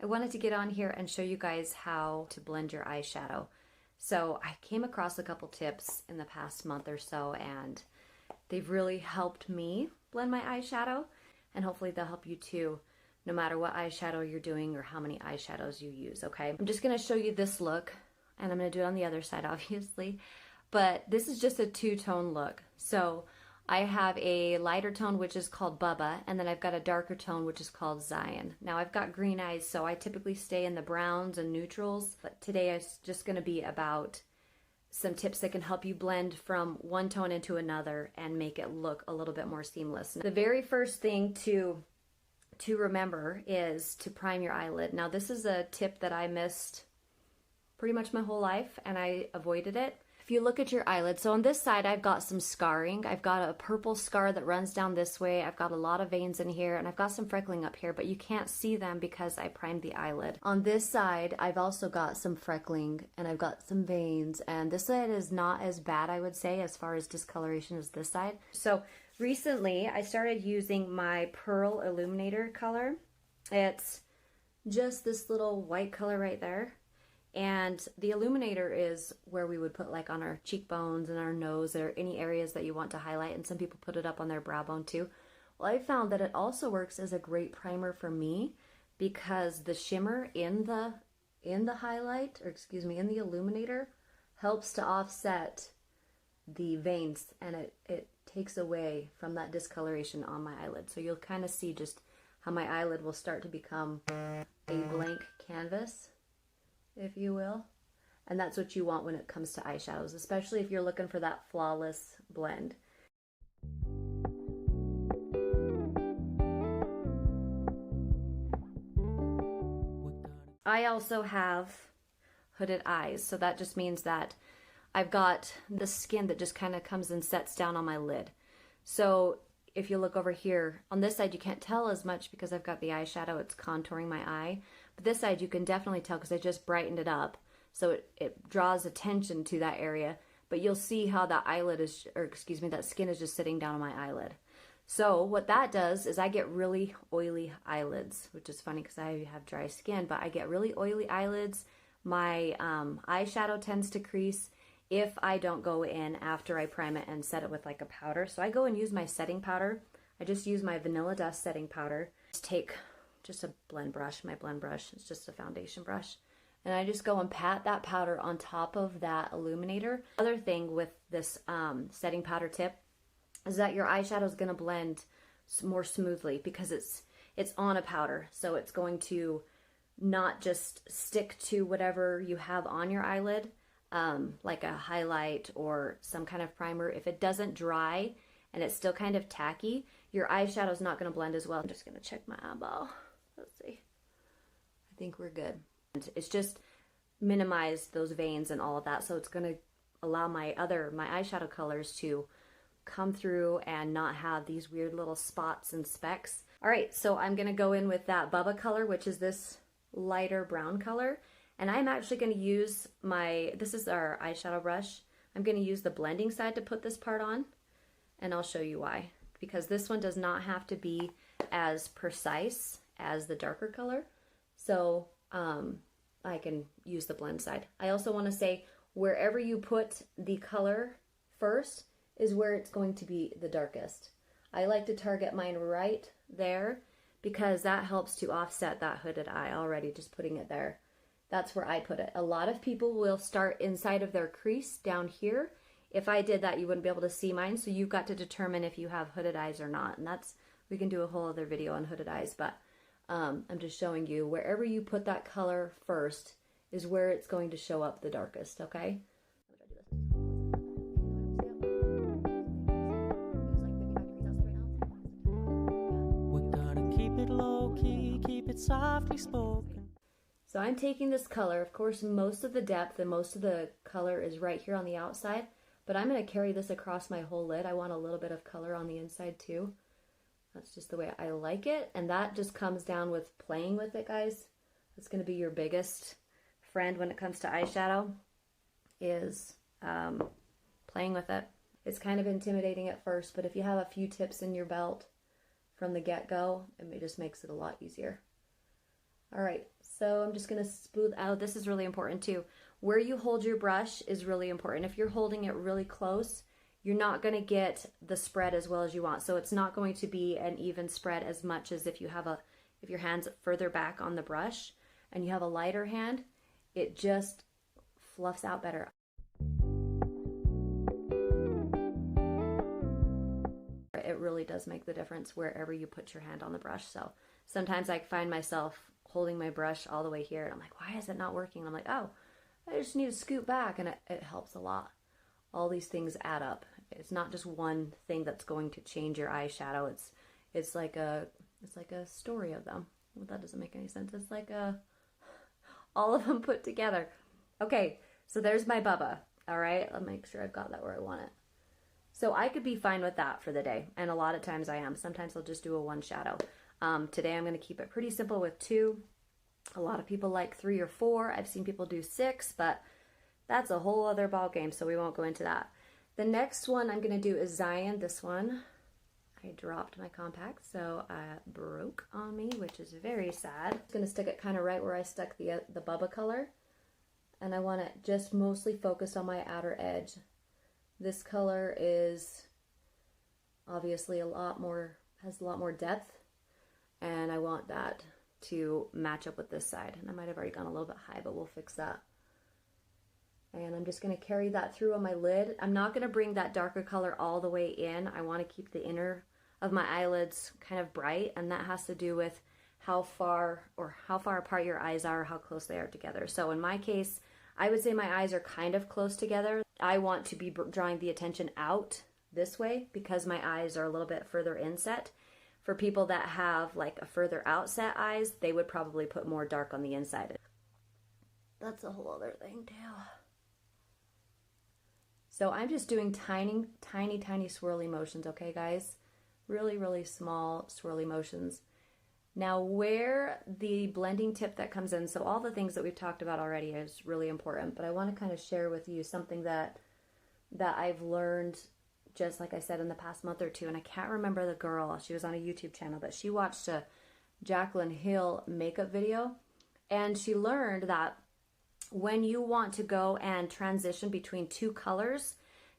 wanted to get on here and show you guys how to blend your eyeshadow. So I came across a couple tips in the past month or so, and they've really helped me blend my eyeshadow, and hopefully they'll help you too, no matter what eyeshadow you're doing or how many eyeshadows you use, okay? I'm just gonna show you this look, and I'm gonna do it on the other side, obviously, but this is just a two-tone look. So I have a lighter tone, which is called Bubba, and then I've got a darker tone, which is called Zion. Now I've got green eyes, so I typically stay in the browns and neutrals, but today it's just gonna be about some tips that can help you blend from one tone into another and make it look a little bit more seamless. The very first thing to remember is to prime your eyelid. Now this is a tip that I missed pretty much my whole life, and I avoided it. If you look at your eyelid, so on this side I've got some scarring. I've got a purple scar that runs down this way. I've got a lot of veins in here, and I've got some freckling up here, but you can't see them because I primed the eyelid. On this side, I've also got some freckling, and I've got some veins, and this side is not as bad, I would say, as far as discoloration as this side. So recently, I started using my Pearl Illuminator color. It's just this little white color right there. And the illuminator is where we would put like on our cheekbones and our nose or any areas that you want to highlight, and some people put it up on their brow bone too. Well, I found that it also works as a great primer for me because the shimmer in the highlight, or excuse me, in the illuminator helps to offset the veins, and it takes away from that discoloration on my eyelid. So you'll kind of see just how my eyelid will start to become a blank canvas, if you will. And that's what you want when it comes to eyeshadows, especially if you're looking for that flawless blend. I also have hooded eyes, so that just means that I've got the skin that just kind of comes and sets down on my lid. So if you look over here, on this side you can't tell as much because I've got the eyeshadow, it's contouring my eye. But this side you can definitely tell because I just brightened it up. So it draws attention to that area. But you'll see how that eyelid is, or excuse me, that skin is just sitting down on my eyelid. So what that does is I get really oily eyelids, which is funny because I have dry skin, but I get really oily eyelids. My eyeshadow tends to crease if I don't go in after I prime it and set it with like a powder. So I go and use my setting powder. I just use my Vanilla Dust setting powder. Just take just a blend brush, my blend brush, it's just a foundation brush. And I just go and pat that powder on top of that illuminator. Other thing with this setting powder tip is that your eyeshadow is gonna blend more smoothly because it's on a powder. So it's going to not just stick to whatever you have on your eyelid, like a highlight or some kind of primer. If it doesn't dry and it's still kind of tacky, your eyeshadow is not going to blend as well. I'm just going to check my eyeball. Let's see. I think we're good. It's just minimize those veins and all of that, so it's going to allow my eyeshadow colors to come through and not have these weird little spots and specks. All right, so I'm going to go in with that Bubba color, which is this lighter brown color. And I'm actually going to use this is our eyeshadow brush. I'm going to use the blending side to put this part on, and I'll show you why. Because this one does not have to be as precise as the darker color. So I can use the blend side. I also want to say wherever you put the color first is where it's going to be the darkest. I like to target mine right there because that helps to offset that hooded eye already, just putting it there. That's where I put it. A lot of people will start inside of their crease down here. If I did that, you wouldn't be able to see mine, so you've got to determine if you have hooded eyes or not. And we can do a whole other video on hooded eyes, but I'm just showing you wherever you put that color first is where it's going to show up the darkest, okay? We're gonna keep it low key, keep it softly spoken. So I'm taking this color, of course most of the depth and most of the color is right here on the outside, but I'm going to carry this across my whole lid. I want a little bit of color on the inside too. That's just the way I like it, and that just comes down with playing with it, guys. That's going to be your biggest friend when it comes to eyeshadow, is playing with it. It's kind of intimidating at first, but if you have a few tips in your belt from the get-go, it just makes it a lot easier. All right, So I'm just gonna smooth out. This is really important too. Where you hold your brush is really important. If you're holding it really close, you're not gonna get the spread as well as you want. So it's not going to be an even spread as much as if you have if your hand's further back on the brush and you have a lighter hand, it just fluffs out better. It really does make the difference wherever you put your hand on the brush. So sometimes I find myself holding my brush all the way here and I'm like, why is it not working? And I'm like, oh, I just need to scoot back, and it helps a lot. All these things add up. It's not just one thing that's going to change your eyeshadow. It's like a story of them. Well, that doesn't make any sense. It's like all of them put together. Okay, so there's my Bubba. All right, I'll make sure I've got that where I want it. So I could be fine with that for the day, and a lot of times I am. Sometimes I'll just do a one shadow. Today I'm going to keep it pretty simple with 2. A lot of people like 3 or 4. I've seen people do 6, but that's a whole other ball game, so we won't go into that. The next one I'm going to do is Zion. This one, I dropped my compact, so it broke on me, which is very sad. I'm going to stick it kind of right where I stuck the Bubba color, and I want it just mostly focused on my outer edge. This color is obviously has a lot more depth, and I want that to match up with this side. And I might have already gone a little bit high, but we'll fix that. And I'm just going to carry that through on my lid. I'm not going to bring that darker color all the way in. I want to keep the inner of my eyelids kind of bright, and that has to do with how far apart your eyes are, or how close they are together. So in my case, I would say my eyes are kind of close together. I want to be drawing the attention out this way because my eyes are a little bit further inset. For people that have like a further outset eyes, they would probably put more dark on the inside. That's a whole other thing too. So I'm just doing tiny, tiny, tiny swirly motions, okay guys? Really, really small swirly motions. Now where the blending tip that comes in, so all the things that we've talked about already is really important, but I want to kind of share with you something that I've learned, just like I said, in the past month or two, and I can't remember the girl. She was on a YouTube channel, but she watched a Jaclyn Hill makeup video, and she learned that when you want to go and transition between 2 colors,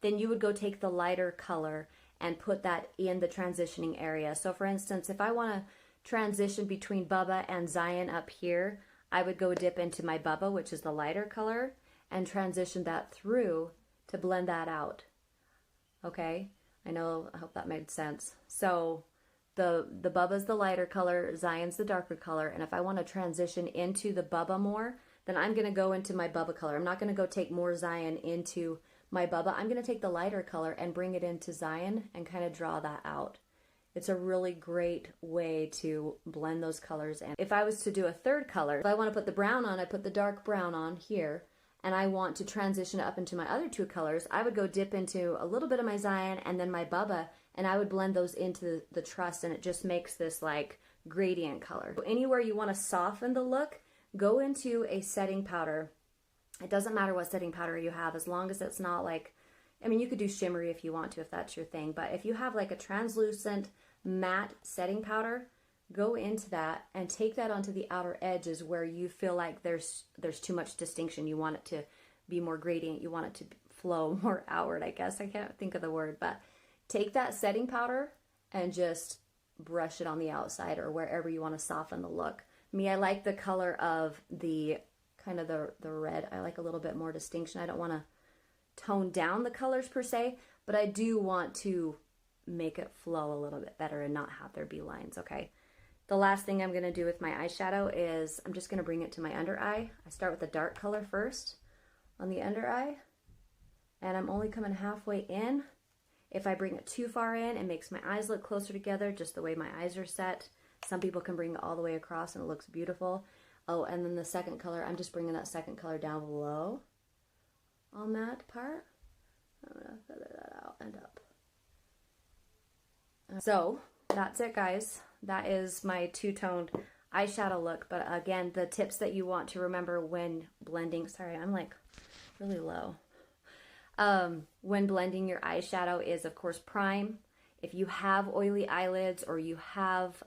then you would go take the lighter color and put that in the transitioning area. So for instance, if I want to transition between Bubba and Zion up here, I would go dip into my Bubba, which is the lighter color, and transition that through to blend that out. Okay, I hope that made sense. So the Bubba's the lighter color, Zion's the darker color, and if I want to transition into the Bubba more, then I'm going to go into my Bubba color. I'm not going to go take more Zion into my Bubba. I'm going to take the lighter color and bring it into Zion and kind of draw that out. It's a really great way to blend those colors in. If I was to do a third color, if I want to put the brown on, I put the dark brown on here, and I want to transition up into my other 2 colors, I would go dip into a little bit of my Zion and then my Bubba, and I would blend those into the trust, and it just makes this like gradient color. So anywhere you want to soften the look, go into a setting powder. It doesn't matter what setting powder you have, as long as it's not like, I mean, you could do shimmery if you want to, if that's your thing, but if you have like a translucent matte setting powder, go into that and take that onto the outer edges where you feel like there's too much distinction. You want it to be more gradient, you want it to flow more outward, I guess. I can't think of the word, but take that setting powder and just brush it on the outside or wherever you want to soften the look. Me, I like the color of the kind of the red. I like a little bit more distinction. I don't want to tone down the colors per se, but I do want to make it flow a little bit better and not have there be lines, okay? The last thing I'm going to do with my eyeshadow is I'm just going to bring it to my under eye. I start with the dark color first on the under eye, and I'm only coming halfway in. If I bring it too far in, it makes my eyes look closer together, just the way my eyes are set. Some people can bring it all the way across and it looks beautiful. Oh, and then the second color, I'm just bringing that second color down below on that part. I'm going to feather that out and up. So that's it, guys. That is my two-toned eyeshadow look. But again, the tips that you want to remember when blending, sorry, I'm like really low. When blending your eyeshadow is, of course, prime. If you have oily eyelids or you have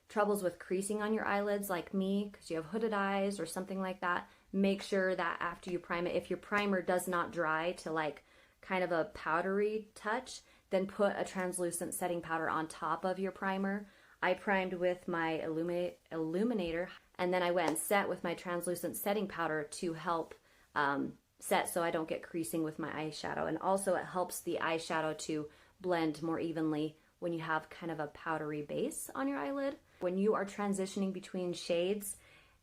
troubles with creasing on your eyelids like me, because you have hooded eyes or something like that, make sure that after you prime it, if your primer does not dry to like kind of a powdery touch, then put a translucent setting powder on top of your primer. I primed with my illuminator, and then I went and set with my translucent setting powder to help set so I don't get creasing with my eyeshadow. And also it helps the eyeshadow to blend more evenly when you have kind of a powdery base on your eyelid. When you are transitioning between shades,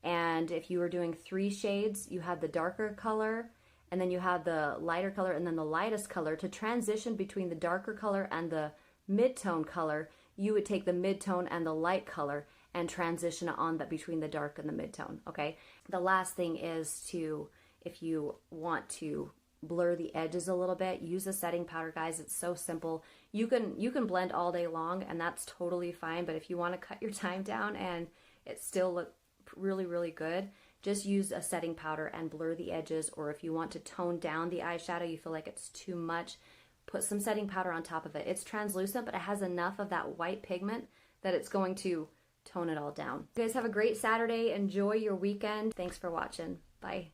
and if you were doing 3 shades, you have the darker color, and then you have the lighter color, and then the lightest color. To transition between the darker color and the mid-tone color, you would take the mid-tone and the light color and transition it on between the dark and the mid-tone, okay? The last thing is to, if you want to blur the edges a little bit, use a setting powder, guys. It's so simple. You can blend all day long, and that's totally fine, but if you want to cut your time down and it still look really, really good, just use a setting powder and blur the edges. Or if you want to tone down the eyeshadow, you feel like it's too much, put some setting powder on top of it. It's translucent, but it has enough of that white pigment that it's going to tone it all down. You guys have a great Saturday. Enjoy your weekend. Thanks for watching. Bye.